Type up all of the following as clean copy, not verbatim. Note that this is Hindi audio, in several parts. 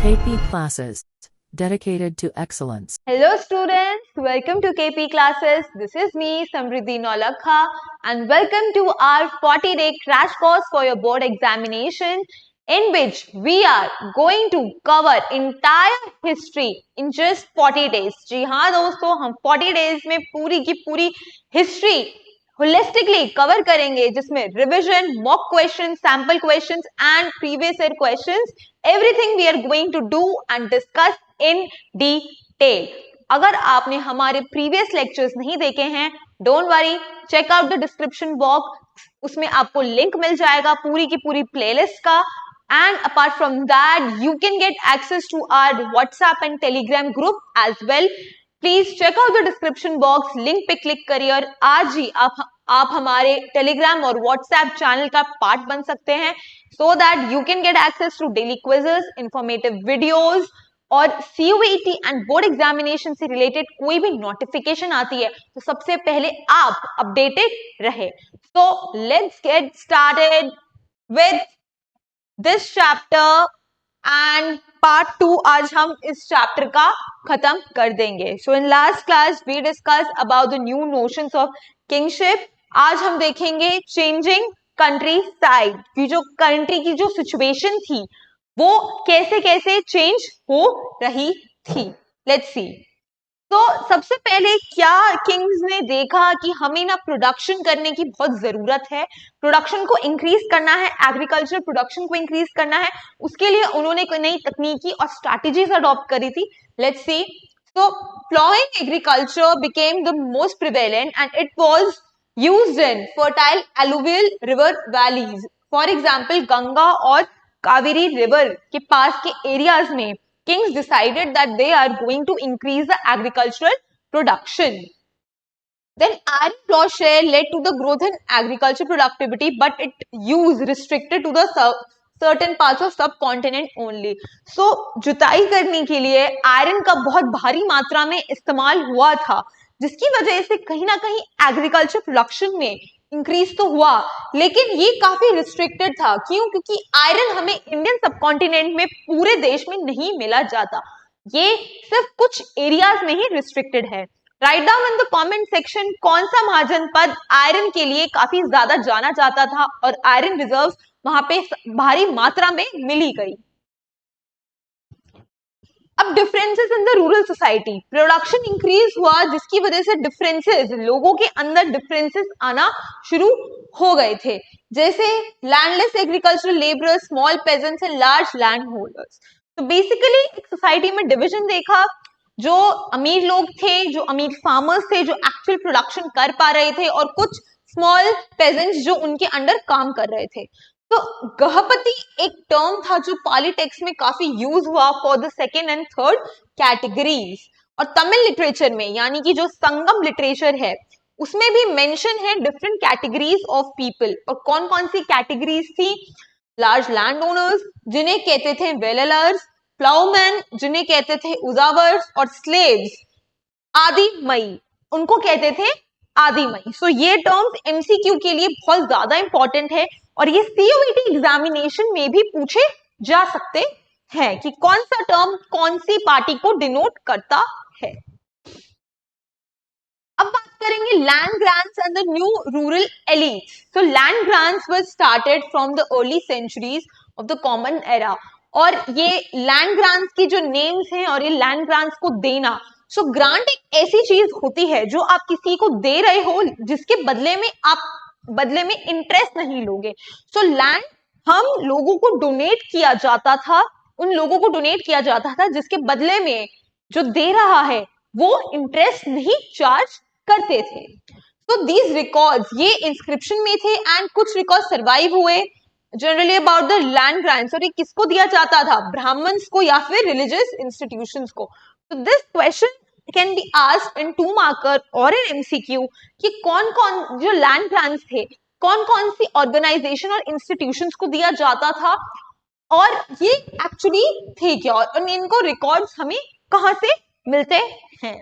KP classes dedicated to excellence. Hello students, welcome to KP classes. This is me Samriddhi Nolakha and welcome to our 40-day crash course for your board examination in which we are going to cover entire history in just 40 days. जी हाँ दोस्तों, हम 40 days में पूरी की पूरी history holistically cover करेंगे जिसमें revision, mock questions, sample questions and previous year questions, everything we are going to do and discuss in detail. अगर आपने हमारे previous lectures नहीं देखे हैं, don't worry, check out the description box, उसमें आपको link मिल जाएगा पूरी की पूरी playlist का. And apart from that, you can get access to our WhatsApp and Telegram group as well. Please check out the description box, link पे क्लिक करिए और आज ही आप हमारे टेलीग्राम और व्हाट्सएप चैनल का पार्ट बन सकते हैं so that you can get access to daily quizzes, informative videos और CUET एंड बोर्ड एग्जामिनेशन से रिलेटेड कोई भी नोटिफिकेशन आती है तो सबसे पहले आप अपडेटेड रहे. So let's get started with this chapter and part 2 आज हम इस चैप्टर का खत्म कर देंगे. So in last class we discuss about the new notions of kingship. आज हम देखेंगे चेंजिंग कंट्री साइड की जो कंट्री की जो सिचुएशन थी वो कैसे कैसे चेंज हो रही थी. Let's see. तो सबसे पहले क्या किंग्स ने देखा कि हमें ना प्रोडक्शन करने की बहुत जरूरत है, प्रोडक्शन को इंक्रीज करना है, एग्रीकल्चर प्रोडक्शन को इंक्रीज करना है. उसके लिए उन्होंने कोई नई तकनीकी और स्ट्रैटेजीज अडॉप्ट करी थी. Let's see. तो ploughing agriculture became the most prevalent and it was used in fertile alluvial river valleys. For example Ganga और कावेरी रिवर के पास के एरियाज में kings decided that they are going to increase the agricultural production. Then iron ore share led to the growth in agriculture productivity, but its use restricted to the certain parts of subcontinent only. So जुताई करने के लिए आयरन का बहुत भारी मात्रा में इस्तेमाल हुआ था जिसकी वजह से कहीं ना कहीं एग्रीकल्चर प्रोडक्शन में इंक्रीज तो हुआ लेकिन ये काफी रिस्ट्रिक्टेड था. क्यों? क्योंकि आयरन हमें इंडियन सबकॉन्टिनेंट में पूरे देश में नहीं मिला जाता, ये सिर्फ कुछ एरियाज में ही रिस्ट्रिक्टेड है. Write down in the comment section कौन सा महाजनपद आयरन के लिए काफी ज्यादा जाना जाता था और आयरन रिजर्व्स वहां पे भारी मात्रा में मिली गई. अब differences in the rural society, production increase हुआ जिसकी वजह से डिफरेंसेस, लोगों के अंदर डिफरेंसेस आना शुरू हो गए थे. जैसे landless agricultural labourers, small pageants and large land holders. तो बेसिकली एक सोसाइटी में डिवीजन देखा. जो अमीर लोग थे, जो अमीर फार्मर्स थे जो एक्चुअल प्रोडक्शन कर पा रहे थे और कुछ स्मॉल पेजेंट्स जो उनके अंडर काम कर रहे थे. तो गृहपति एक टर्म था जो पॉलिटिक्स में काफी यूज हुआ for the second and third categories. और तमिल लिटरेचर में यानी कि जो संगम लिटरेचर है उसमें भी मेंशन है डिफरेंट कैटेगरीज ऑफ पीपल. और कौन कौन सी कैटेगरीज थी? लार्ज लैंड ओनर्स जिन्हें कहते थे वेललर्स, प्लाउमैन जिन्हें कहते थे उजावर्स और स्लेव्स आदिमई उनको कहते थे आदिमई. सो ये टर्म्स MCQ के लिए बहुत ज्यादा इंपॉर्टेंट है और ये CUET एग्जामिनेशन में भी पूछे जा सकते हैं कि कौन सा टर्म कौन सी पार्टी को डिनोट करता है. अब बात करेंगे land grants and the new rural elite. So land grants were started from the early centuries of the common era. और ये लैंड ग्रांट्स की जो नेम्स हैं और ये लैंड ग्रांट्स को देना, सो ग्रांट एक ऐसी चीज होती है जो आप किसी को दे रहे हो जिसके बदले में इंटरेस्ट नहीं लोगे. सो लैंड हम लोगों को डोनेट किया जाता था, उन लोगों को डोनेट किया जाता था जिसके बदले में जो दे रहा है वो इंटरेस्ट नहीं चार्ज करते थे. तो दीज रिकॉर्ड्स ये इंस्क्रिप्शन में थे एंड कुछ रिकॉर्ड सर्वाइव हुए generally about the land grants. और ये किसको दिया जाता था? ब्राह्मण्स को या फिर रिलीजियस इंस्टीट्यूशंस को. तो this question can be asked in 2 marker और इन MCQ कि कौन कौन जो लैंड ग्रांट्स थे कौन कौन सी ऑर्गेनाइजेशन और इंस्टीट्यूशंस को दिया जाता था और ये एक्चुअली थे क्या और इनको रिकॉर्ड्स हमें कहां से मिलते हैं.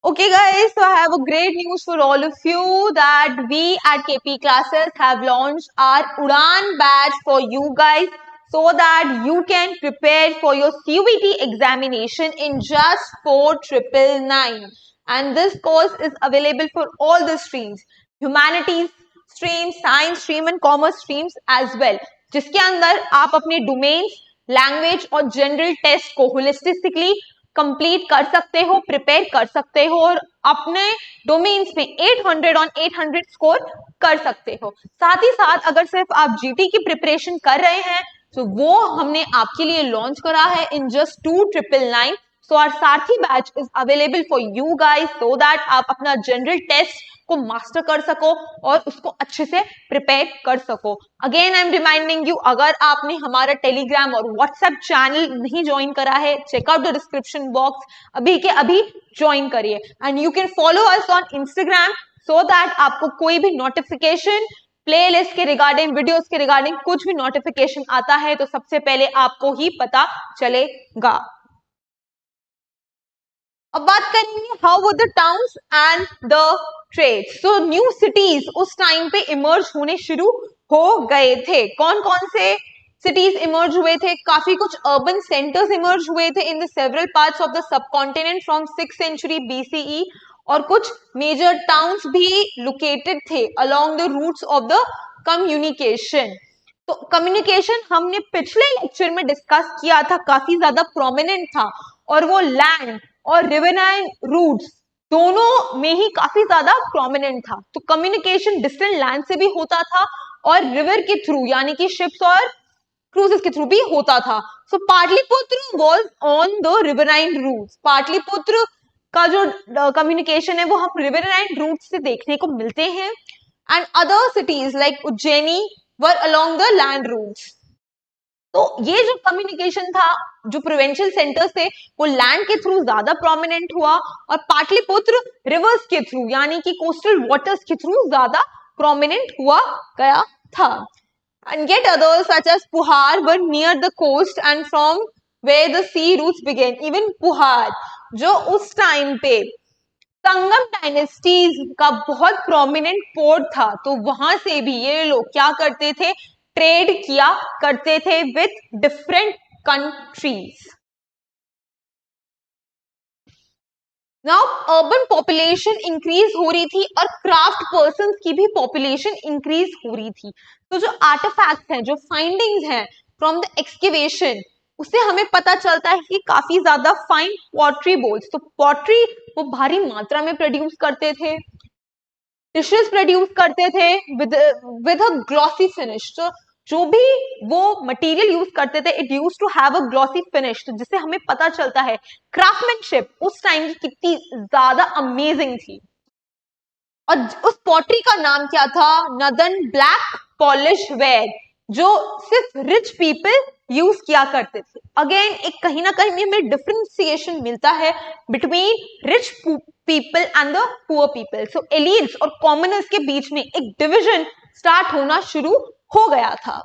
Okay guys, so I have a great news for all of you that we at KP classes have launched our Udan batch for you guys. so that you can prepare for your CUET examination in just 4,999. And this course is available for all the streams, humanities stream, science stream and commerce streams as well, जिसके अंदर आप अपने डोमेन्स, लैंग्वेज और जनरल टेस्ट को होलिस्टिकली कंप्लीट कर सकते हो, प्रिपेयर कर सकते हो और अपने डोमेन्स में 800 ऑन 800 स्कोर कर सकते हो। साथ ही साथ अगर सिर्फ आप जीटी की प्रिपरेशन कर रहे हैं तो वो हमने आपके लिए लॉन्च करा है in just 2,999। So our Sarthi batch is available for you guys so that आप अपना जनरल टेस्ट को मास्टर कर सको और उसको अच्छे से प्रिपेयर कर सको। Again I am reminding you, अगर आपने हमारा टेलीग्राम और व्हाट्सएप चैनल नहीं ज्वाइन करा है, check out the description box, अभी के अभी ज्वाइन करिए। And you can follow us on Instagram so that आपको कोई भी नोटिफिकेशन, प्लेलिस्ट के रिगार्डिंग, वीडियोस के रिगार्डिंग कुछ भी नोटिफिकेशन आता है तो सबसे पहले आपको ही पता चलेगा। अब बात करेंगे how were the towns and the trades. So new cities उस टाइम पे इमर्ज होने शुरू हो गए थे। कौन कौन से सिटीज इमर्ज हुए थे? काफी कुछ अर्बन सेंटर्स इमर्ज हुए थे in the several parts of the subcontinent from 6th century BCE और कुछ मेजर टाउन्स भी लोकेटेड थे along the routes of the communication. तो कम्युनिकेशन हमने पिछले लेक्चर में डिस्कस किया था, काफी ज्यादा प्रोमिनेंट था और वो लैंड और रिवरनाइन रूट्स दोनों में ही काफी ज्यादा प्रोमिनेंट था। तो कम्युनिकेशन डिस्टेंट लैंड से भी होता था और रिवर के थ्रू यानी कि शिप्स और क्रूजेस के थ्रू भी होता था। So Pataliputra was on the riverine routes. Pataliputra का जो कम्युनिकेशन है वो हम रिवरनाइन रूट से देखने को मिलते हैं। And other cities like Ujjaini were along the land routes. तो ये जो कम्युनिकेशन था, जो प्रोविंशियल सेंटर्स थे वो लैंड के थ्रू ज्यादा प्रोमिनेंट हुआ और पाटलिपुत्र रिवर्स के थ्रू यानी कि कोस्टल वाटर्स के थ्रू ज्यादा प्रोमिनेंट हुआ गया था। And yet others such as Puhar were near the coast and from where the sea routes began. Even Puhar जो उस टाइम पे संगम डायनेस्टीज का बहुत प्रोमिनेंट पोर्ट था, तो वहां से भी ये लोग क्या करते थे? ट्रेड किया करते थे with different countries. Now urban population increase हो रही थी और क्राफ्ट पर्संस की भी पॉपुलेशन इंक्रीज हो रही थी। तो जो आर्टिफैक्ट्स हैं, जो फाइंडिंग्स हैं फ्रॉम द एक्सकेवेशन, उससे हमें पता चलता है कि काफी ज्यादा फाइन पॉटरी बोल्स, तो पॉटरी वो भारी मात्रा में प्रोड्यूस करते थे, डिशेस प्रोड्यूस करते थे विद अ ग्लॉसी फिनिश। तो जो भी वो मटेरियल यूज करते थे it use to have a glossy finish, तो जिससे हमें पता चलता है क्राफ्टमैनशिप उस टाइम की कितनी ज्यादा अमेजिंग थी। और उस पॉटरी का नाम क्या था? नदन ब्लैक पॉलिश वेयर, जो सिर्फ रिच पीपल यूज किया करते थे। अगेन एक कहीं ना कहीं हमें डिफरेंशिएशन मिलता है between rich people and the poor people. So elites और कॉमनर्स के बीच में एक डिविजन स्टार्ट होना शुरू हो गया था।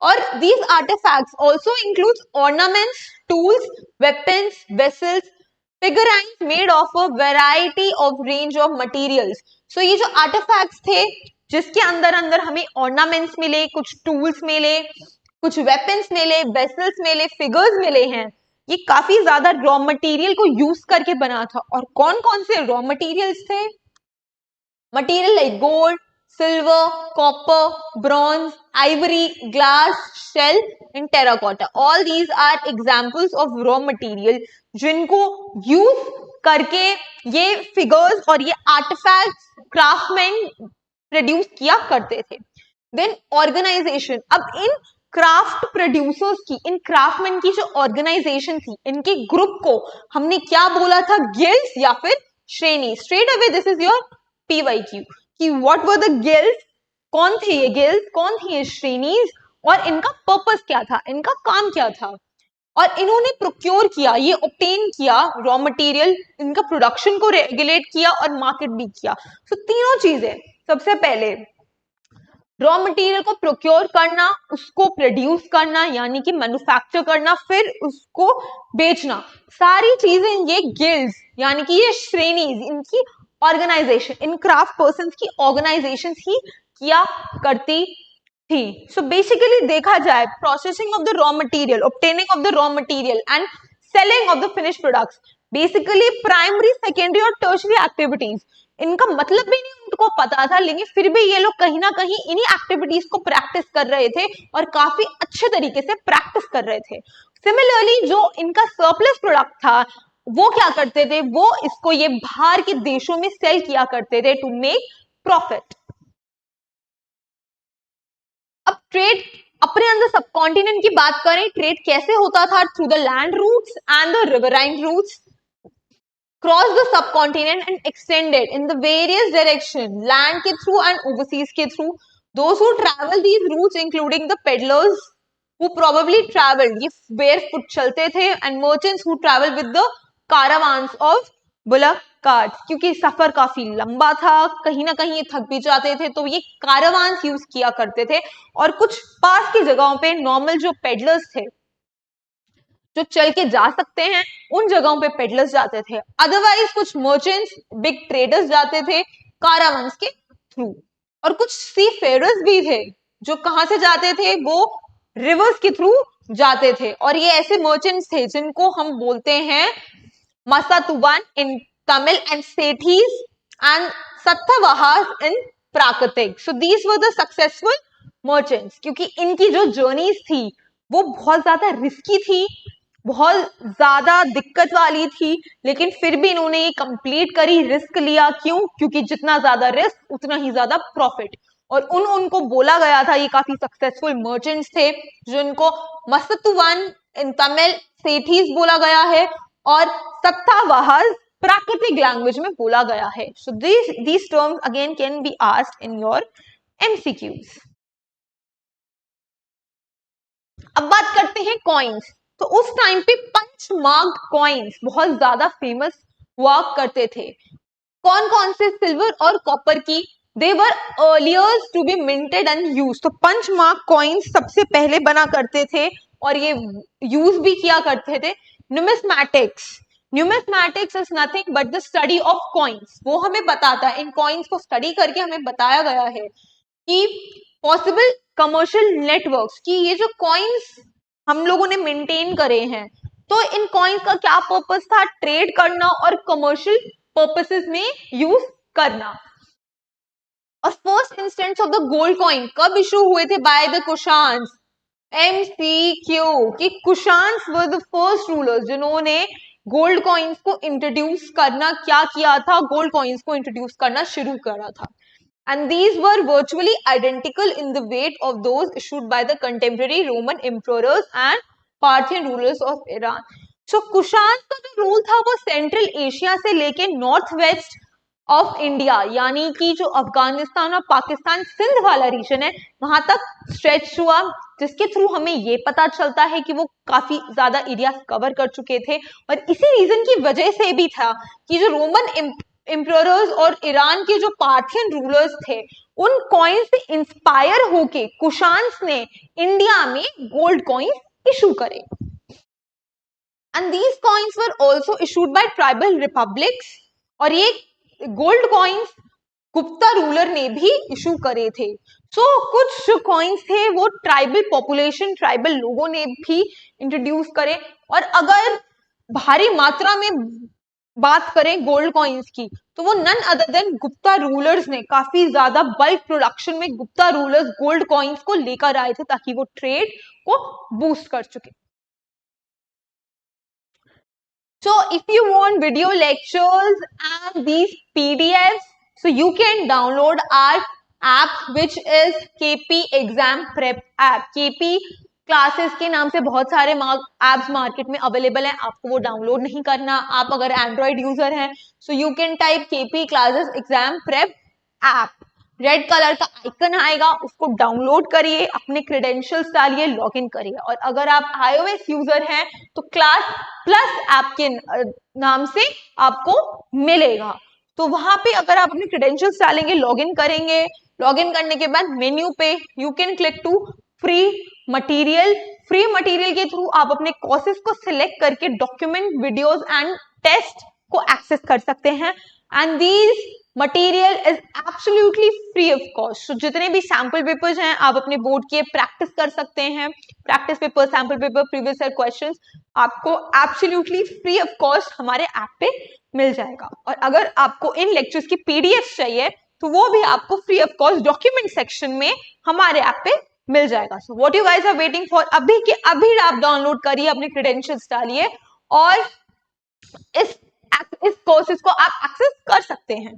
और these artifacts also includes ornaments, tools, weapons, vessels, figurines made of a variety of range of materials. So ये जो artifacts थे जिसके अंदर हमें ornaments मिले, कुछ tools मिले, कुछ weapons मिले, vessels मिले, figures मिले हैं, ये काफी ज्यादा रॉ मटेरियल को यूज करके बना था। और कौन कौन से रॉ मटेरियल्स थे? Material like gold, silver, copper, bronze, ivory, glass, shell and terracotta. All these are examples of raw material जिनको यूज करके ये फिगर्स और ये आर्टिफैक्ट्स क्राफ्टमैन प्रोड्यूस किया करते थे। Then organisation. अब इन क्राफ्ट प्रोड्यूसर्स की, इन क्राफ्टमैन की जो ऑर्गेनाइजेशन थी, इनके ग्रुप को हमने क्या बोला था? गिल्ड्स या फिर श्रेणी। Straight away this is your PYQ कि व्हाट वर द गिल्ड्स, कौन थे ये गिल्ड्स, कौन थी ये श्रेणीज और इनका पर्पस क्या था, इनका काम क्या था। और इन्होंने प्रोक्योर किया, ये ऑब्टेन किया रॉ मटेरियल, इनका प्रोडक्शन को रेगुलेट किया और मार्केट भी किया। तो तीनों चीजें, सबसे पहले रॉ मटेरियल को प्रोक्योर करना, उसको प्रोड्यूस करना यानी कि मैन्युफैक्चर करना, फिर उसको बेचना, सारी चीजें ये गिल्ड्स यानी कि ये श्रेणीज, इनकी ऑर्गेनाइजेशन, इन क्राफ्ट पर्सन की ऑर्गेनाइजेशन ही किया करती थी। सो बेसिकली देखा जाए processing of the raw material, obtaining of the raw material and selling of the finish products, basically primary secondary और टर्शरी एक्टिविटीज, इनका मतलब भी नहीं उनको पता था, लेकिन फिर भी ये लोग कहीं ना कहीं इन्हीं एक्टिविटीज को प्रैक्टिस कर रहे थे और काफी अच्छे तरीके से प्रैक्टिस कर रहे थे। सिमिलरली जो इनका सरप्लस प्रोडक्ट था वो क्या करते थे, वो इसको ये बाहर के देशों में सेल किया करते थे टू मेक प्रॉफिट। अब ट्रेड अपने अंदर सब कॉन्टिनेंट की बात करें, ट्रेड कैसे होता था, through the land routes and the riverine routes, cross the subcontinent and extended in the various direction, land के थ्रू एंड ओवरसीज के through. Those who travel these routes including the peddlers who probably traveled, ये barefoot चलते थे, and merchants who travel with the caravans of bullock carts, क्योंकि सफर काफी लंबा था, कहीं ना कहीं ये थक भी जाते थे, तो ये caravans यूज किया करते थे। और कुछ पास की जगहों पे नॉर्मल जो पेडलर्स थे जो चल के जा सकते हैं उन जगहों पे पेडलर्स जाते थे, अदरवाइज कुछ मर्चेंट्स बिग ट्रेडर्स जाते थे कारावांस के थ्रू। और कुछ सी फेयरर्स भी थे जो कहां से जाते थे, वो रिवर्स के थ्रू जाते थे, और ये ऐसे मर्चेंट्स थे जिनको हम बोलते हैं मसातुवान इन तमिल एंड सेठीज एंड सत्तवाहास इन प्राकृतिक। So these were the successful merchants, क्योंकि इनकी जो जर्नीज थी वो बहुत ज्यादा रिस्की थी, बहुत ज्यादा दिक्कत वाली थी, लेकिन फिर भी इन्होंने ये कंप्लीट करी, रिस्क लिया। क्यों? क्योंकि जितना ज्यादा रिस्क उतना ही ज्यादा प्रॉफिट। और उनको बोला गया था, ये काफी सक्सेसफुल मर्चेंट्स थे जिनको मसतुवान इन तमिल सेठीज बोला गया है और सत्तावाहस प्राकृतिक लैंग्वेज में बोला गया है। सो these terms again can be asked in your MCQs। अब बात करते हैं कॉइन्स। तो उस टाइम पे पंच मार्क्ड कॉइन्स बहुत ज्यादा फेमस हुआ करते थे। कौन कौन से? सिल्वर और कॉपर की। They were earlier to be minted and use. तो पंच मार्क कॉइन्स सबसे पहले बना करते थे और ये यूज भी किया करते थे। Numismatics, numismatics is nothing but the study of coins. वो हमें बताता है, इन कॉइन्स को स्टडी करके हमें बताया गया है कि पॉसिबल कमर्शियल नेटवर्क्स, की ये जो कॉइन्स हम लोगों ने मेंटेन करे हैं, तो इन कॉइन्स का क्या पर्पस था? ट्रेड करना और कमर्शियल पर्पसेस में यूज करना। और first instance of the gold coin कब इशू हुए थे? By the Kushans. MCQ कि Kushans were the first rulers जिन्होंने गोल्ड कॉइन्स को इंट्रोड्यूस करना क्या किया था? गोल्ड कॉइन्स को इंट्रोड्यूस करना शुरू करा था। And these were virtually identical in the weight of those issued by the contemporary Roman emperors and Parthian rulers of Iran. So Kushan का जो रूल था वो सेंट्रल एशिया से लेके नॉर्थ वेस्ट ऑफ इंडिया, यानी कि जो अफगानिस्तान और पाकिस्तान सिंध वाला रीजन है वहां तक स्ट्रेच हुआ, जिसके थ्रू हमें ये पता चलता है कि वो काफी ज्यादा एरिया कवर कर चुके थे। और इसी रीजन की वजह से भी था कि जो रोमन एम्परर्स और ईरान के जो पार्थियन रूलर्स थे उन कॉइन्स से इंस्पायर होके कुशान्स ने इंडिया में गोल्ड कॉइन्स इशू करे। And these coins were also issued by tribal republics, और ये गोल्ड कॉइन्स गुप्ता रूलर ने भी इशू करे थे। सो कुछ जो कॉइन्स थे वो ट्राइबल पॉपुलेशन, ट्राइबल लोगों ने भी इंट्रोड्यूस करे। और अगर भारी मात्रा में बात करें गोल्ड कॉइन्स की तो वो none other than Gupta rulers ने काफी ज्यादा बल्क प्रोडक्शन में गुप्ता रूलर्स गोल्ड कॉइन्स को लेकर आए थे ताकि वो ट्रेड को बूस्ट कर सके। So if you want video lectures and these PDFs, so you can download our app which is KP Exam Prep app। KP classes के नाम से बहुत सारे एप्स मार्केट में अवेलेबल हैं, आपको वो डाउनलोड नहीं करना। आप अगर एंड्रॉइड यूजर हैं so you can type KP classes exam prep app, red colour का आइकन आएगा, उसको डाउनलोड करिए, अपने क्रेडेंशियल्स डालिए, लॉग इन करिए। और अगर आप iOS यूजर हैं तो क्लास प्लस ऐप के नाम से आपको मिलेगा। तो वहां पे अगर आप अपने क्रेडेंशियल्स डालेंगे, लॉग इन करेंगे, लॉग इन करने के बाद मेन्यू पे you can click to free material. Free material के थ्रू आप अपने कोर्सेज को सिलेक्ट करके डॉक्यूमेंट, वीडियोस एंड टेस्ट को एक्सेस कर सकते हैं। And these material is absolutely free of cost. तो जितने भी सैम्पल पेपर्स हैं आप अपने बोर्ड के प्रैक्टिस कर सकते हैं, practice paper, sample paper, previous year questions आपको एब्सोल्युटली फ्री ऑफ कॉस्ट हमारे ऐप पे मिल जाएगा। और अगर आपको इन लेक्चर्स की पीडीएफ चाहिए तो वो भी आपको free of cost document section में हमारे ऐप पे मिल जाएगा। So what you guys are waiting for, अभी के अभी आप डाउनलोड करिए, अपने क्रेडेंशियल्स डालिए और इस कोर्सेज को आप एक्सेस कर सकते हैं।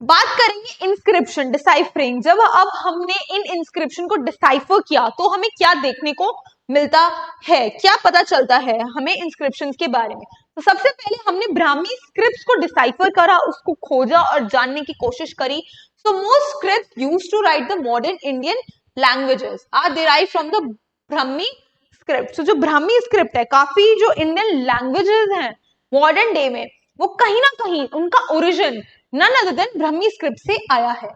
बात करेंगे इंस्क्रिप्शन डिसाइफरिंग। जब अब हमने इन इंस्क्रिप्शन को डिसाइफर किया तो हमें क्या देखने को मिलता है, क्या पता चलता है हमें इंस्क्रिप्शंस के बारे में। तो सबसे पहले हमने ब्राह्मी स्क्रिप्ट्स को डिसाइफर करा, उसको खोजा और जानने की कोशिश करी। So most scripts used to write the modern Indian languages are derived from the Brahmi script. तो जो ब्राह्मी स्क्रिप्ट है, काफी जो इंडियन लैंग्वेजेस हैं मॉडर्न डे में, वो कहीं ना कहीं उनका origin none other than Brahmi script से आया है।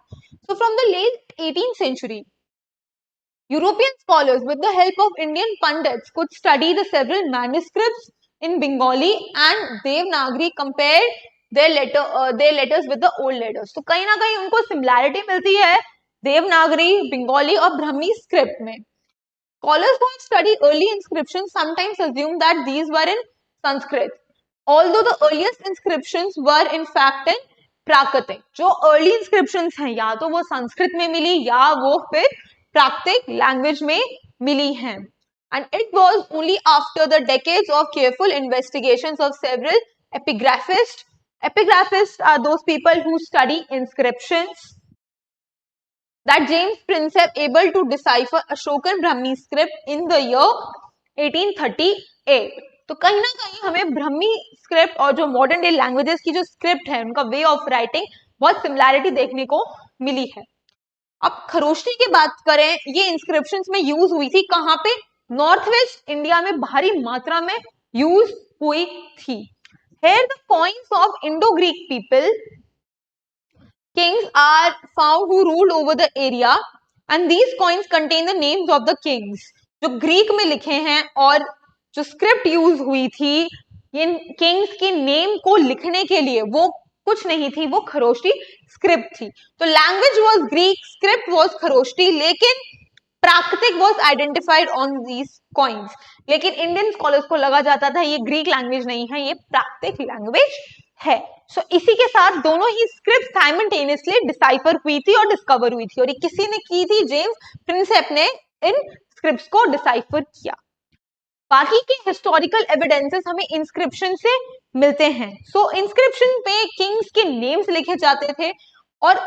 So from the late 18th century, European scholars with the help of Indian pundits could study the several manuscripts in Bengali and Devanagari, compared their letters with the old letters. तो कहीं ना कहीं उनको सिमिलैरिटी मिलती है देवनागरी, बंगाली और ब्राह्मी स्क्रिप्ट में। Scholars who have studied early inscriptions sometimes assume that these were in Sanskrit, although the earliest inscriptions were in fact in प्राकृतिक। जो अर्ली इंस्क्रिप्शंस हैं या तो वो संस्कृत में मिली या वो फिर प्राकृतिक लैंग्वेज में मिली हैं। And it was only after the decades of careful investigations of several epigraphist or those people who study inscriptions that James Prinsep able to decipher Ashokan Brahmi script in the year 1838। तो कहीं ना कहीं हमें ब्राह्मी स्क्रिप्ट और जो मॉडर्न डे लैंग्वेजेस की जो स्क्रिप्ट है उनका वे ऑफ राइटिंग बहुत सिमिलैरिटी देखने को मिली है। अब खरोष्टी की बात करें, ये इंस्क्रिप्शंस में यूज हुई थी कहाँ पे, नॉर्थ वेस्ट इंडिया में भारी मात्रा में यूज हुई थी। Here the coins of Indo-Greek people kings are found who ruled over the area and these coins contain the names of the kings। जो ग्रीक में लिखे हैं और जो स्क्रिप्ट यूज हुई थी इन किंग्स के नेम को लिखने के लिए, वो कुछ नहीं थी, वो खरोष्टी स्क्रिप्ट थी। तो language was Greek, script was Kharosthi, लेकिन प्राकृतिक was identified on these coins. लेकिन इंडियन स्कॉलर्स को लगा जाता था ये ग्रीक लैंग्वेज नहीं है, ये प्राकृतिक लैंग्वेज है। सो इसी के साथ दोनों ही स्क्रिप्ट साइमल्टेनियसली डिसाइफर हुई थी और डिस्कवर हुई थी, और ये किसी ने की थी, जेम्स प्रिंसेप ने इन स्क्रिप्ट्स को डिसाइफर किया। बाकी के हिस्टोरिकल एविडेंसेस हमें इंस्क्रिप्शन से मिलते हैं। सो इंस्क्रिप्शन पे किंग्स के नेम्स लिखे जाते थे और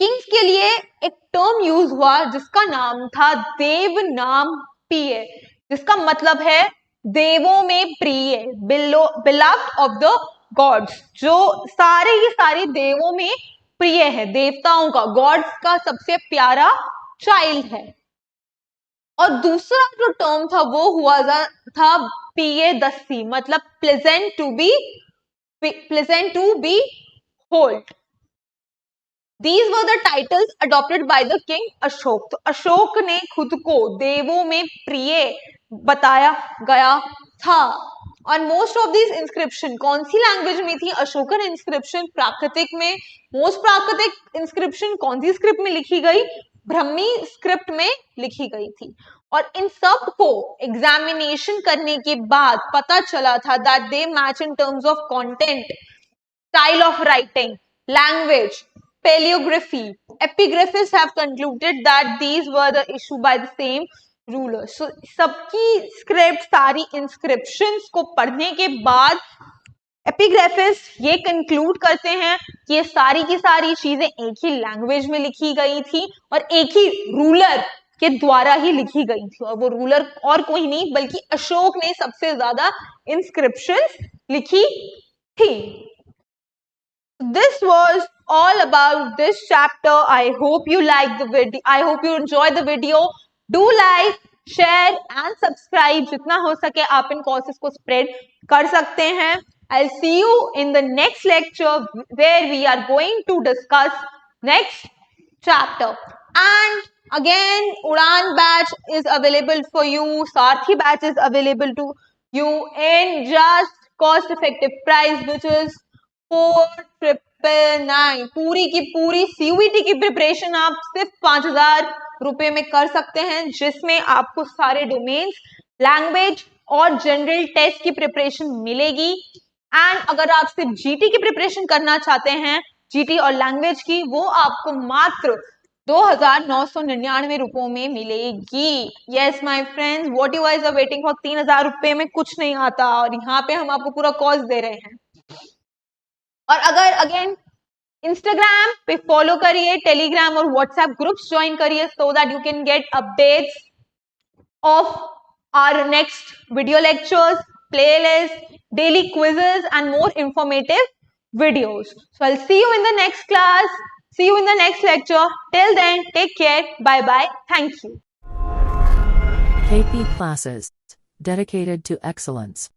किंग्स के लिए एक टर्म यूज हुआ जिसका नाम था देव नाम प्रिय, जिसका मतलब है देवों में प्रिय, बिलव्ड ऑफ द गॉड्स, जो सारे ही सारे देवों में प्रिय है, देवताओं का, गॉड्स का सबसे प्यारा चाइल्ड है। और दूसरा जो टर्म था वो हुआ था पियदस्सी, मतलब pleasant to behold. These were the titles adopted by the king Ashoka. तो अशोक ने खुद को देवों में प्रिय बताया गया था। और मोस्ट ऑफ दिस इंस्क्रिप्शन कौन सी लैंग्वेज में थी? अशोकन इंस्क्रिप्शन प्राकृतिक में। मोस्ट प्राकृतिक इंस्क्रिप्शन कौन सी स्क्रिप्ट में लिखी गई? ब्राह्मी स्क्रिप्ट में लिखी गई थी। और इन सब को एग्जामिनेशन करने के बाद पता चला था that they match in terms of content, style of writing, language, paleography. Epigraphists have concluded that these were the issued by the same rulers. So सबकी स्क्रिप्ट, सारी इंस्क्रिप्शंस को पढ़ने के बाद एपिग्राफिस्ट ये कंक्लूड करते हैं कि ये सारी की सारी चीजें एक ही लैंग्वेज में लिखी गई थी और एक ही रूलर के द्वारा ही लिखी गई थी, और वो रूलर और कोई नहीं बल्कि अशोक ने सबसे ज्यादा इंस्क्रिप्शंस लिखी थी। This was all about this chapter. I hope you like the video. I hope you enjoy the video. Do like, share and subscribe. जितना हो सके आप इन courses को spread कर सकते हैं. I'll see you in the next lecture where we are going to discuss next chapter. And again, Udan batch is available for you. Sarthi batch is available to you in just cost effective price which is 4,999. पूरी की पूरी CUET की प्रिपरेशन आप सिर्फ 5,000 रुपए में कर सकते हैं, जिसमें आपको सारे डोमेन्स, लैंग्वेज और जनरल टेस्ट की प्रिपरेशन मिलेगी। एंड अगर आप सिर्फ GT की प्रिपरेशन करना चाहते हैं, GT और लैंग्वेज की, वो आपको मात्र 2,999 रुपयों में मिलेगी। Yes my friends, what you guys are waiting for? 3,000 रुपए में कुछ नहीं आता और यहाँ पे हम आपको पूरा कोर्स दे रहे हैं। और अगर अगेन इंस्टाग्राम पे फॉलो करिए, टेलीग्राम और व्हाट्सएप ग्रुप्स ज्वाइन करिए सो that you can gate updates of our next video lectures, playlists, daily quizzes and more informative videos. So I'll see you in the next class. See you in the next lecture. Till then, take care. Bye bye. Thank you. KP Classes. Dedicated to excellence.